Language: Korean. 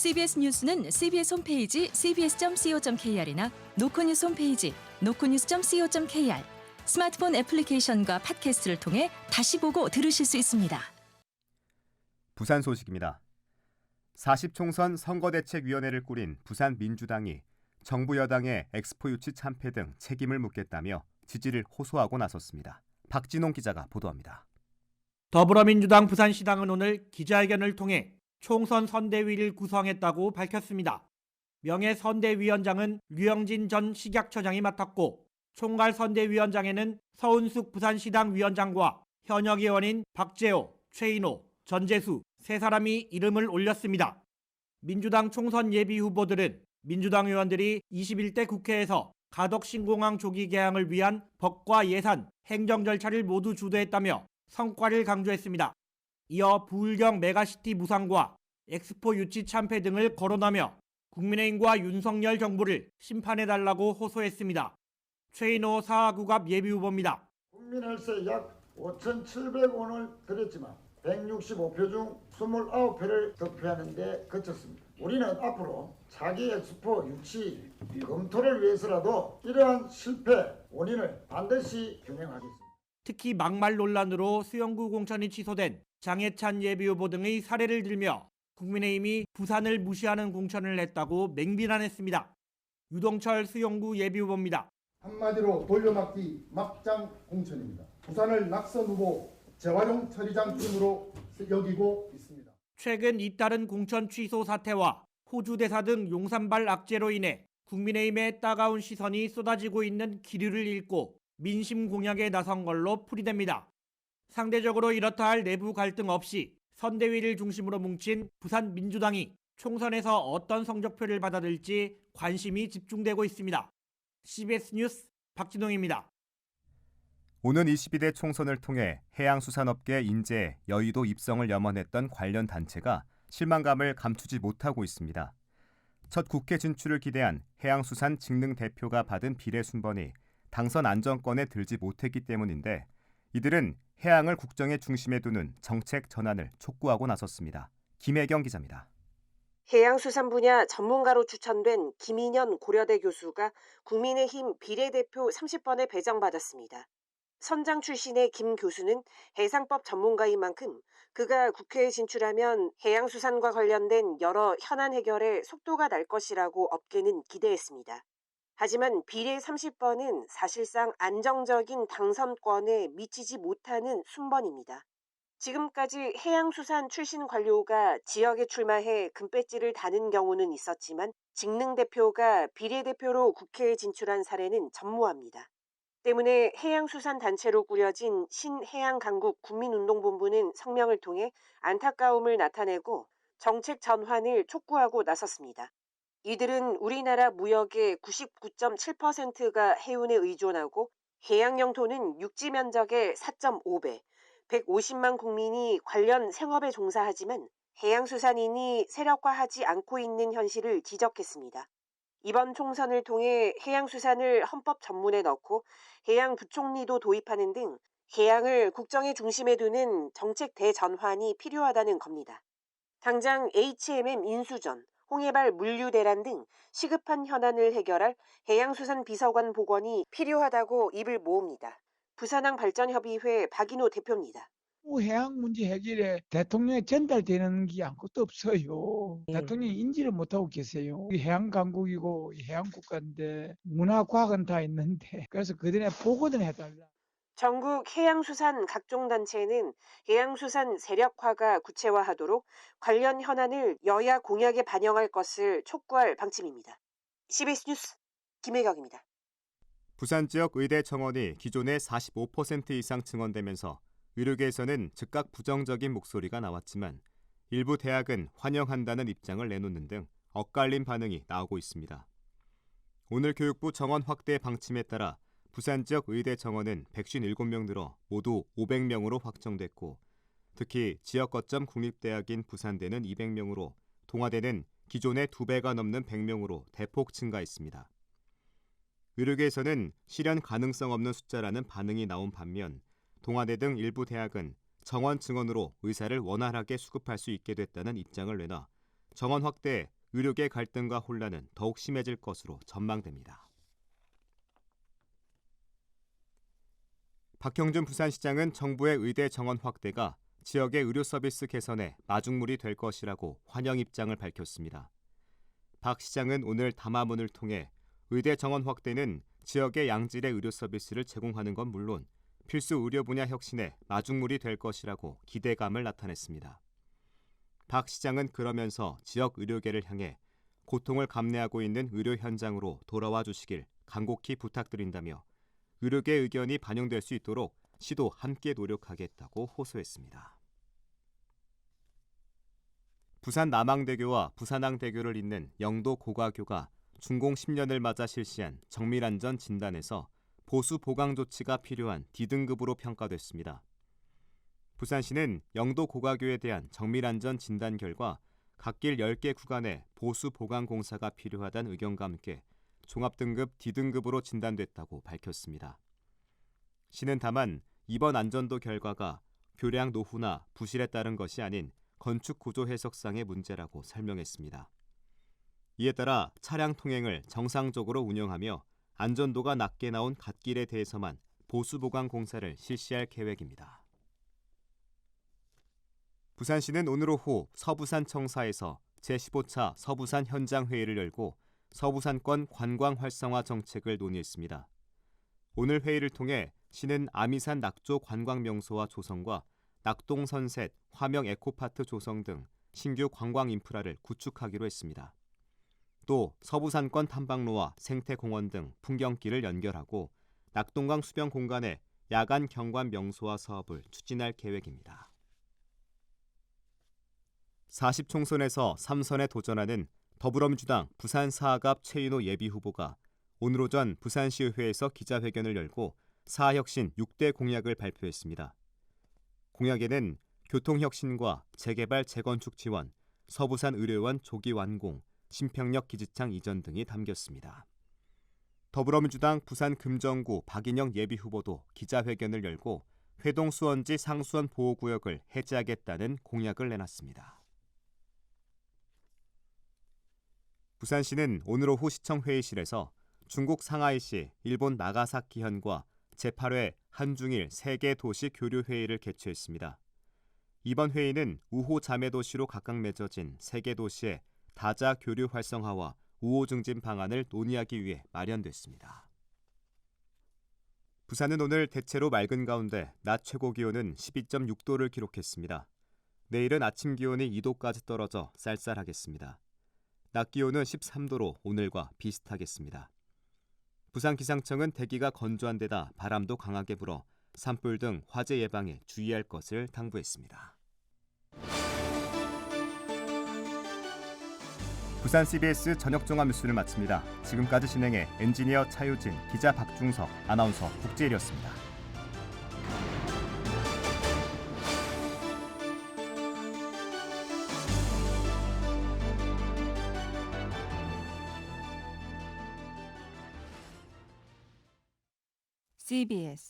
CBS 뉴스는 CBS 홈페이지 cbs.co.kr이나 노코뉴스 홈페이지 노코뉴스.co.kr, 스마트폰 애플리케이션과 팟캐스트를 통해 다시 보고 들으실 수 있습니다. 부산 소식입니다. 40총선 선거대책위원회를 꾸린 부산 민주당이 정부 여당의 엑스포 유치 참패 등 책임을 묻겠다며 지지를 호소하고 나섰습니다. 박진홍 기자가 보도합니다. 더불어민주당 부산시당은 오늘 기자회견을 통해 총선 선대위를 구성했다고 밝혔습니다. 명예선대위원장은 류영진 전 식약처장이 맡았고 총괄선대위원장에는 서은숙 부산시당 위원장과 현역 의원인 박재호, 최인호, 전재수 세 사람이 이름을 올렸습니다. 민주당 총선 예비 후보들은 민주당 의원들이 21대 국회에서 가덕신공항 조기 개항을 위한 법과 예산, 행정 절차를 모두 주도했다며 성과를 강조했습니다. 이어 부울경 메가시티 무상과 엑스포 유치 참패 등을 거론하며 국민의힘과 윤석열 정부를 심판해달라고 호소했습니다. 최인호 사하구갑 예비후보입니다. 국민혈세 약 5,700원을 들였지만 165표 중 29표를 득표하는 데 그쳤습니다. 우리는 앞으로 차기 엑스포 유치 검토를 위해서라도 이러한 실패 원인을 반드시 규명하겠습니다. 특히 막말 논란으로 수영구 공천이 취소된 장해찬 예비후보 등의 사례를 들며 국민의힘이 부산을 무시하는 공천을 했다고 맹비난했습니다. 유동철 수영구 예비후보입니다. 한마디로 돌려막기 막장 공천입니다. 부산을 낙선 후보 재활용 처리장 팀으로 여기고 있습니다. 최근 잇따른 공천 취소 사태와 호주 대사 등 용산발 악재로 인해 국민의힘의 따가운 시선이 쏟아지고 있는 기류를 읽고 민심 공약에 나선 걸로 풀이됩니다. 상대적으로 이렇다 할 내부 갈등 없이 선대위를 중심으로 뭉친 부산 민주당이 총선에서 어떤 성적표를 받아들일지 관심이 집중되고 있습니다. CBS 뉴스 박진홍입니다. 오는 22대 총선을 통해 해양수산업계 인재, 여의도 입성을 염원했던 관련 단체가 실망감을 감추지 못하고 있습니다. 첫 국회 진출을 기대한 해양수산 직능 대표가 받은 비례 순번이 당선 안정권에 들지 못했기 때문인데 이들은 해양을 국정의 중심에 두는 정책 전환을 촉구하고 나섰습니다. 김혜경 기자입니다. 해양수산 분야 전문가로 추천된 김인현 고려대 교수가 국민의힘 비례대표 30번에 배정받았습니다. 선장 출신의 김 교수는 해상법 전문가인 만큼 그가 국회에 진출하면 해양수산과 관련된 여러 현안 해결에 속도가 날 것이라고 업계는 기대했습니다. 하지만 비례 30번은 사실상 안정적인 당선권에 미치지 못하는 순번입니다. 지금까지 해양수산 출신 관료가 지역에 출마해 금배지를 다는 경우는 있었지만 직능 대표가 비례대표로 국회에 진출한 사례는 전무합니다. 때문에 해양수산단체로 꾸려진 신해양강국 국민운동본부는 성명을 통해 안타까움을 나타내고 정책 전환을 촉구하고 나섰습니다. 이들은 우리나라 무역의 99.7%가 해운에 의존하고 해양 영토는 육지 면적의 4.5배, 150만 국민이 관련 생업에 종사하지만 해양수산인이 세력화하지 않고 있는 현실을 지적했습니다. 이번 총선을 통해 해양수산을 헌법 전문에 넣고 해양부총리도 도입하는 등 해양을 국정의 중심에 두는 정책 대전환이 필요하다는 겁니다. 당장 HMM 인수전, 홍해발 물류대란 등 시급한 현안을 해결할 해양수산 비서관 복원이 필요하다고 입을 모읍니다. 부산항 발전협의회 박인호 대표입니다. 해양 문제 해결에 대통령에 전달되는 게 아무것도 없어요. 대통령이 인지를 못하고 계세요. 해양 강국이고 해양 국가인데 문화과학은 다 있는데 그래서 그들에 보고는 해달라. 전국 해양수산 각종 단체는 해양수산 세력화가 구체화하도록 관련 현안을 여야 공약에 반영할 것을 촉구할 방침입니다. CBS 뉴스 김혜경입니다. 부산 지역 의대 정원이 기존의 45% 이상 증원되면서 의료계에서는 즉각 부정적인 목소리가 나왔지만 일부 대학은 환영한다는 입장을 내놓는 등 엇갈린 반응이 나오고 있습니다. 오늘 교육부 정원 확대 방침에 따라 부산 지역 의대 정원은 157명 늘어 모두 500명으로 확정됐고 특히 지역 거점 국립대학인 부산대는 200명으로 동아대는 기존의 2배가 넘는 100명으로 대폭 증가했습니다. 의료계에서는 실현 가능성 없는 숫자라는 반응이 나온 반면 동아대 등 일부 대학은 정원 증원으로 의사를 원활하게 수급할 수 있게 됐다는 입장을 내놔 정원 확대, 의료계 갈등과 혼란은 더욱 심해질 것으로 전망됩니다. 박형준 부산시장은 정부의 의대 정원 확대가 지역의 의료 서비스 개선에 마중물이 될 것이라고 환영 입장을 밝혔습니다. 박 시장은 오늘 담화문을 통해 의대 정원 확대는 지역의 양질의 의료 서비스를 제공하는 건 물론 필수 의료 분야 혁신에 마중물이 될 것이라고 기대감을 나타냈습니다. 박 시장은 그러면서 지역 의료계를 향해 고통을 감내하고 있는 의료 현장으로 돌아와 주시길 간곡히 부탁드린다며 의료계 의견이 반영될 수 있도록 시도 함께 노력하겠다고 호소했습니다. 부산 남항대교와 부산항대교를 잇는 영도 고가교가 준공 10년을 맞아 실시한 정밀안전 진단에서 보수 보강 조치가 필요한 D등급으로 평가됐습니다. 부산시는 영도 고가교에 대한 정밀안전 진단 결과 갓길 10개 구간에 보수 보강 공사가 필요하다는 의견과 함께 종합등급 D등급으로 진단됐다고 밝혔습니다. 시는 다만 이번 안전도 결과가 교량 노후나 부실에 따른 것이 아닌 건축 구조 해석상의 문제라고 설명했습니다. 이에 따라 차량 통행을 정상적으로 운영하며 안전도가 낮게 나온 갓길에 대해서만 보수 보강 공사를 실시할 계획입니다. 부산시는 오늘 오후 서부산 청사에서 제15차 서부산 현장회의를 열고 서부산권 관광 활성화 정책을 논의했습니다. 오늘 회의를 통해 시는 아미산 낙조 관광명소와 조성과 낙동선셋, 화명 에코파트 조성 등 신규 관광 인프라를 구축하기로 했습니다. 또 서부산권 탐방로와 생태공원 등 풍경길을 연결하고 낙동강 수변 공간에 야간 경관 명소화 사업을 추진할 계획입니다. 40총선에서 3선에 도전하는 더불어민주당 부산 4갑 최인호 예비후보가 오늘 오전 부산시의회에서 기자회견을 열고 4혁신 6대 공약을 발표했습니다. 공약에는 교통혁신과 재개발 재건축 지원, 서부산 의료원 조기 완공, 신평역 기지창 이전 등이 담겼습니다. 더불어민주당 부산 금정구 박인영 예비후보도 기자회견을 열고 회동 수원지 상수원 보호구역을 해제하겠다는 공약을 내놨습니다. 부산시는 오늘 오후 시청회의실에서 중국 상하이시, 일본 나가사키현과 제8회 한중일 세계 도시 교류 회의를 개최했습니다. 이번 회의는 우호 자매 도시로 각각 맺어진 세계 도시의 다자 교류 활성화와 우호 증진 방안을 논의하기 위해 마련됐습니다. 부산은 오늘 대체로 맑은 가운데 낮 최고 기온은 12.6도를 기록했습니다. 내일은 아침 기온이 2도까지 떨어져 쌀쌀하겠습니다. 낮 기온은 13도로 오늘과 비슷하겠습니다. 부산기상청은 대기가 건조한 데다 바람도 강하게 불어 산불 등 화재 예방에 주의할 것을 당부했습니다. 부산 CBS 저녁 종합 뉴스를 마칩니다. 지금까지 진행해 엔지니어 차유진, 기자 박중석, 아나운서 국지일이었습니다. CBS